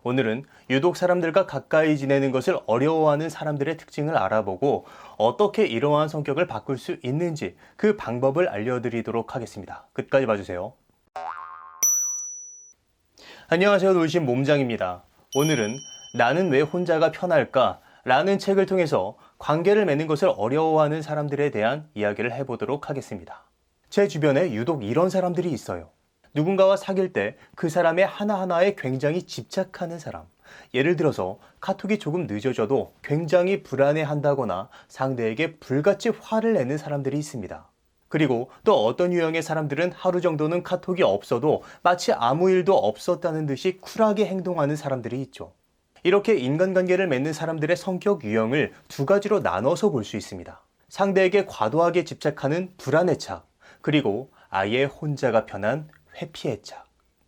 오늘은 유독 사람들과 가까이 지내는 것을 어려워하는 사람들의 특징을 알아보고 어떻게 이러한 성격을 바꿀 수 있는지 그 방법을 알려드리도록 하겠습니다. 끝까지 봐주세요. 안녕하세요. 놀신 몸장입니다. 오늘은 나는 왜 혼자가 편할까? 라는 책을 통해서 관계를 맺는 것을 어려워하는 사람들에 대한 이야기를 해보도록 하겠습니다. 제 주변에 유독 이런 사람들이 있어요. 누군가와 사귈 때 그 사람의 하나하나에 굉장히 집착하는 사람. 예를 들어서 카톡이 조금 늦어져도 굉장히 불안해한다거나 상대에게 불같이 화를 내는 사람들이 있습니다. 그리고 또 어떤 유형의 사람들은 하루 정도는 카톡이 없어도 마치 아무 일도 없었다는 듯이 쿨하게 행동하는 사람들이 있죠. 이렇게 인간관계를 맺는 사람들의 성격 유형을 두 가지로 나눠서 볼 수 있습니다. 상대에게 과도하게 집착하는 불안애착, 그리고 아예 혼자가 편한 회피애착.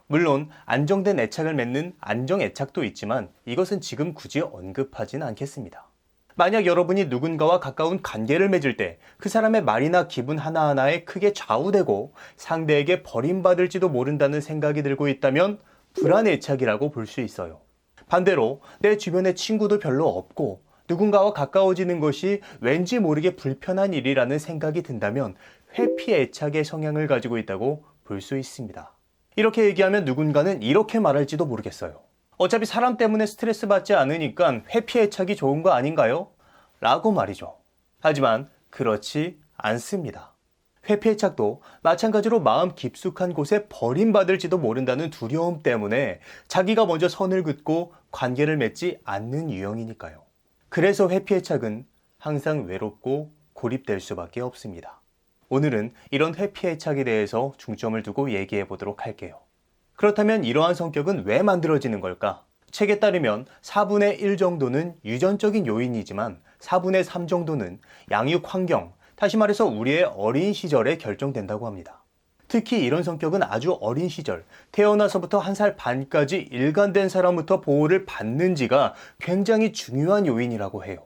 물론 안정된 애착을 맺는 안정애착도 있지만 이것은 지금 굳이 언급하진 않겠습니다. 만약 여러분이 누군가와 가까운 관계를 맺을 때 그 사람의 말이나 기분 하나하나에 크게 좌우되고 상대에게 버림받을지도 모른다는 생각이 들고 있다면 불안애착이라고 볼 수 있어요. 반대로 내 주변에 친구도 별로 없고 누군가와 가까워지는 것이 왠지 모르게 불편한 일이라는 생각이 든다면 회피애착의 성향을 가지고 있다고 볼 수 있습니다. 이렇게 얘기하면 누군가는 이렇게 말할지도 모르겠어요. 어차피 사람 때문에 스트레스 받지 않으니까 회피애착이 좋은 거 아닌가요? 라고 말이죠. 하지만 그렇지 않습니다. 회피애착도 마찬가지로 마음 깊숙한 곳에 버림받을지도 모른다는 두려움 때문에 자기가 먼저 선을 긋고 관계를 맺지 않는 유형이니까요. 그래서 회피애착은 항상 외롭고 고립될 수밖에 없습니다. 오늘은 이런 회피애착에 대해서 중점을 두고 얘기해 보도록 할게요. 그렇다면 이러한 성격은 왜 만들어지는 걸까? 책에 따르면 4분의 1 정도는 유전적인 요인이지만 4분의 3 정도는 양육 환경, 다시 말해서 우리의 어린 시절에 결정된다고 합니다. 특히 이런 성격은 아주 어린 시절, 태어나서부터 1살 반까지 일관된 사람부터 보호를 받는지가 굉장히 중요한 요인이라고 해요.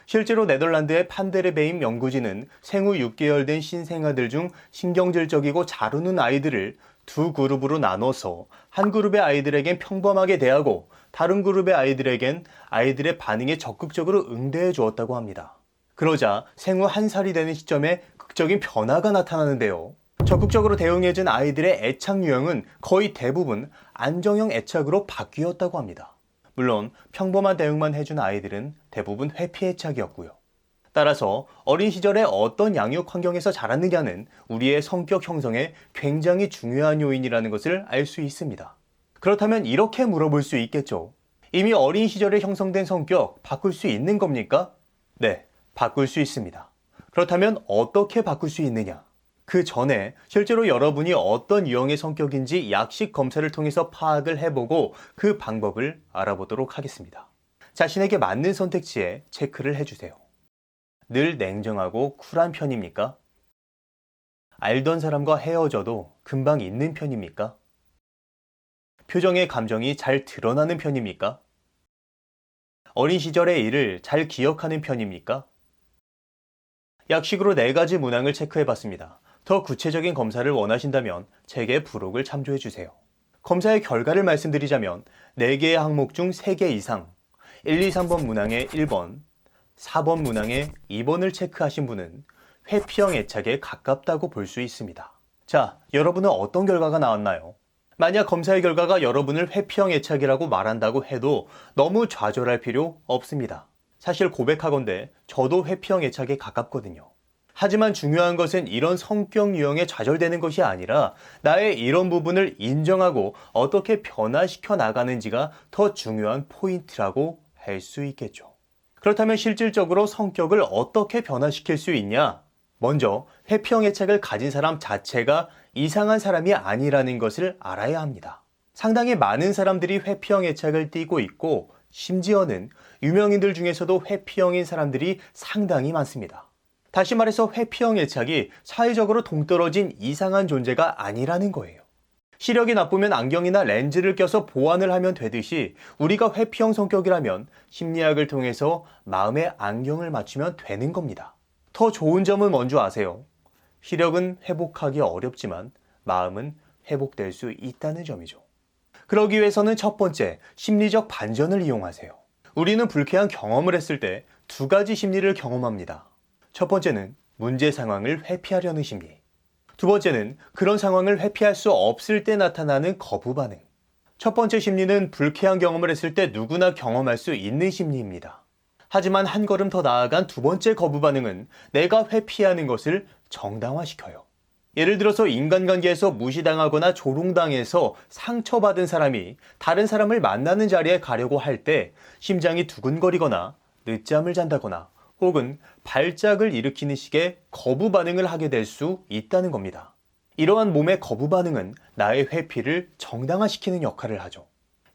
실제로 네덜란드의 판데르베임 연구진은 생후 6개월 된 신생아들 중 신경질적이고 잘 우는 아이들을 두 그룹으로 나눠서 한 그룹의 아이들에겐 평범하게 대하고 다른 그룹의 아이들에겐 아이들의 반응에 적극적으로 응대해 주었다고 합니다. 그러자 생후 1살이 되는 시점에 극적인 변화가 나타나는데요. 적극적으로 대응해준 아이들의 애착 유형은 거의 대부분 안정형 애착으로 바뀌었다고 합니다. 물론 평범한 대응만 해준 아이들은 대부분 회피애착이었고요. 따라서 어린 시절에 어떤 양육 환경에서 자랐느냐는 우리의 성격 형성에 굉장히 중요한 요인이라는 것을 알 수 있습니다. 그렇다면 이렇게 물어볼 수 있겠죠. 이미 어린 시절에 형성된 성격 바꿀 수 있는 겁니까? 네, 바꿀 수 있습니다. 그렇다면 어떻게 바꿀 수 있느냐? 그 전에 실제로 여러분이 어떤 유형의 성격인지 약식 검사를 통해서 파악을 해보고 그 방법을 알아보도록 하겠습니다. 자신에게 맞는 선택지에 체크를 해주세요. 늘 냉정하고 쿨한 편입니까? 알던 사람과 헤어져도 금방 잊는 편입니까? 표정의 감정이 잘 드러나는 편입니까? 어린 시절의 일을 잘 기억하는 편입니까? 약식으로 4가지 문항을 체크해봤습니다. 더 구체적인 검사를 원하신다면 책의 부록을 참조해주세요. 검사의 결과를 말씀드리자면 4개의 항목 중 3개 이상 1, 2, 3번 문항의 1번, 4번 문항의 2번을 체크하신 분은 회피형 애착에 가깝다고 볼 수 있습니다. 자, 여러분은 어떤 결과가 나왔나요? 만약 검사의 결과가 여러분을 회피형 애착이라고 말한다고 해도 너무 좌절할 필요 없습니다. 사실 고백하건대 저도 회피형 애착에 가깝거든요. 하지만 중요한 것은 이런 성격 유형에 좌절되는 것이 아니라 나의 이런 부분을 인정하고 어떻게 변화시켜 나가는지가 더 중요한 포인트라고 할 수 있겠죠. 그렇다면 실질적으로 성격을 어떻게 변화시킬 수 있냐? 먼저 회피형 애착을 가진 사람 자체가 이상한 사람이 아니라는 것을 알아야 합니다. 상당히 많은 사람들이 회피형 애착을 띠고 있고 심지어는 유명인들 중에서도 회피형인 사람들이 상당히 많습니다. 다시 말해서 회피형 애착이 사회적으로 동떨어진 이상한 존재가 아니라는 거예요. 시력이 나쁘면 안경이나 렌즈를 껴서 보완을 하면 되듯이 우리가 회피형 성격이라면 심리학을 통해서 마음에 안경을 맞추면 되는 겁니다. 더 좋은 점은 뭔지 아세요? 시력은 회복하기 어렵지만 마음은 회복될 수 있다는 점이죠. 그러기 위해서는 첫 번째, 심리적 반전을 이용하세요. 우리는 불쾌한 경험을 했을 때 두 가지 심리를 경험합니다. 첫 번째는 문제 상황을 회피하려는 심리. 두 번째는 그런 상황을 회피할 수 없을 때 나타나는 거부 반응. 첫 번째 심리는 불쾌한 경험을 했을 때 누구나 경험할 수 있는 심리입니다. 하지만 한 걸음 더 나아간 두 번째 거부 반응은 내가 회피하는 것을 정당화시켜요. 예를 들어서 인간관계에서 무시당하거나 조롱당해서 상처받은 사람이 다른 사람을 만나는 자리에 가려고 할 때 심장이 두근거리거나 늦잠을 잔다거나 혹은 발작을 일으키는 식의 거부 반응을 하게 될 수 있다는 겁니다. 이러한 몸의 거부 반응은 나의 회피를 정당화시키는 역할을 하죠.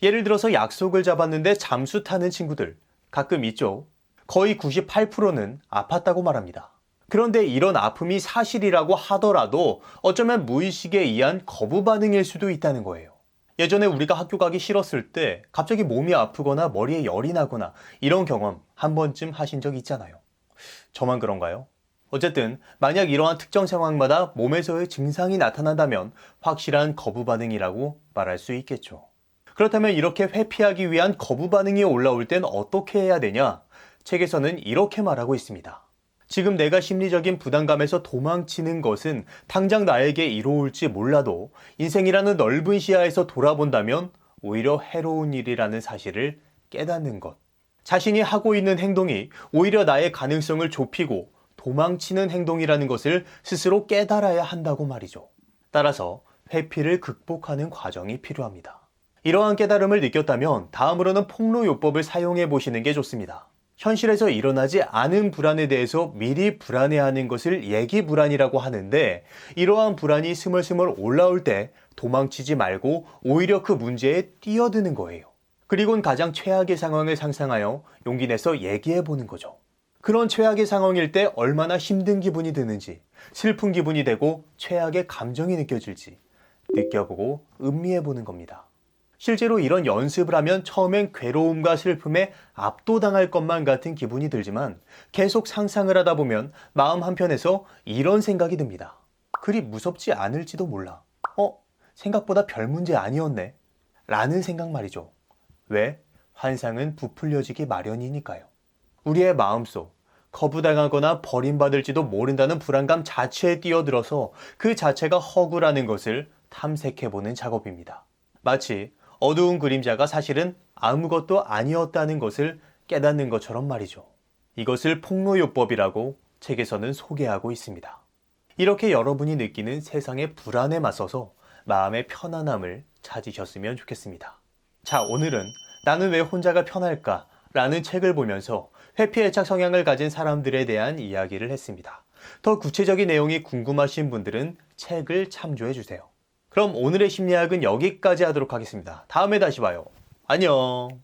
예를 들어서 약속을 잡았는데 잠수 타는 친구들 가끔 있죠. 거의 98%는 아팠다고 말합니다. 그런데 이런 아픔이 사실이라고 하더라도 어쩌면 무의식에 의한 거부 반응일 수도 있다는 거예요. 예전에 우리가 학교 가기 싫었을 때 갑자기 몸이 아프거나 머리에 열이 나거나 이런 경험 한 번쯤 하신 적 있잖아요. 저만 그런가요? 어쨌든 만약 이러한 특정 상황마다 몸에서의 증상이 나타난다면 확실한 거부 반응이라고 말할 수 있겠죠. 그렇다면 이렇게 회피하기 위한 거부 반응이 올라올 땐 어떻게 해야 되냐? 책에서는 이렇게 말하고 있습니다. 지금 내가 심리적인 부담감에서 도망치는 것은 당장 나에게 이로울지 몰라도 인생이라는 넓은 시야에서 돌아본다면 오히려 해로운 일이라는 사실을 깨닫는 것. 자신이 하고 있는 행동이 오히려 나의 가능성을 좁히고 도망치는 행동이라는 것을 스스로 깨달아야 한다고 말이죠. 따라서 회피를 극복하는 과정이 필요합니다. 이러한 깨달음을 느꼈다면 다음으로는 폭로요법을 사용해 보시는 게 좋습니다. 현실에서 일어나지 않은 불안에 대해서 미리 불안해하는 것을 예기 불안이라고 하는데 이러한 불안이 스멀스멀 올라올 때 도망치지 말고 오히려 그 문제에 뛰어드는 거예요. 그리고는 가장 최악의 상황을 상상하여 용기 내서 얘기해 보는 거죠. 그런 최악의 상황일 때 얼마나 힘든 기분이 드는지, 슬픈 기분이 되고 최악의 감정이 느껴질지 느껴보고 음미해 보는 겁니다. 실제로 이런 연습을 하면 처음엔 괴로움과 슬픔에 압도당할 것만 같은 기분이 들지만 계속 상상을 하다 보면 마음 한편에서 이런 생각이 듭니다. 그리 무섭지 않을지도 몰라. 생각보다 별 문제 아니었네. 라는 생각 말이죠. 왜? 환상은 부풀려지기 마련이니까요. 우리의 마음속, 거부당하거나 버림받을지도 모른다는 불안감 자체에 뛰어들어서 그 자체가 허구라는 것을 탐색해보는 작업입니다. 마치 어두운 그림자가 사실은 아무것도 아니었다는 것을 깨닫는 것처럼 말이죠. 이것을 폭로요법이라고 책에서는 소개하고 있습니다. 이렇게 여러분이 느끼는 세상의 불안에 맞서서 마음의 편안함을 찾으셨으면 좋겠습니다. 자, 오늘은 나는 왜 혼자가 편할까? 라는 책을 보면서 회피애착 성향을 가진 사람들에 대한 이야기를 했습니다. 더 구체적인 내용이 궁금하신 분들은 책을 참조해주세요. 그럼 오늘의 심리학은 여기까지 하도록 하겠습니다. 다음에 다시 봐요. 안녕.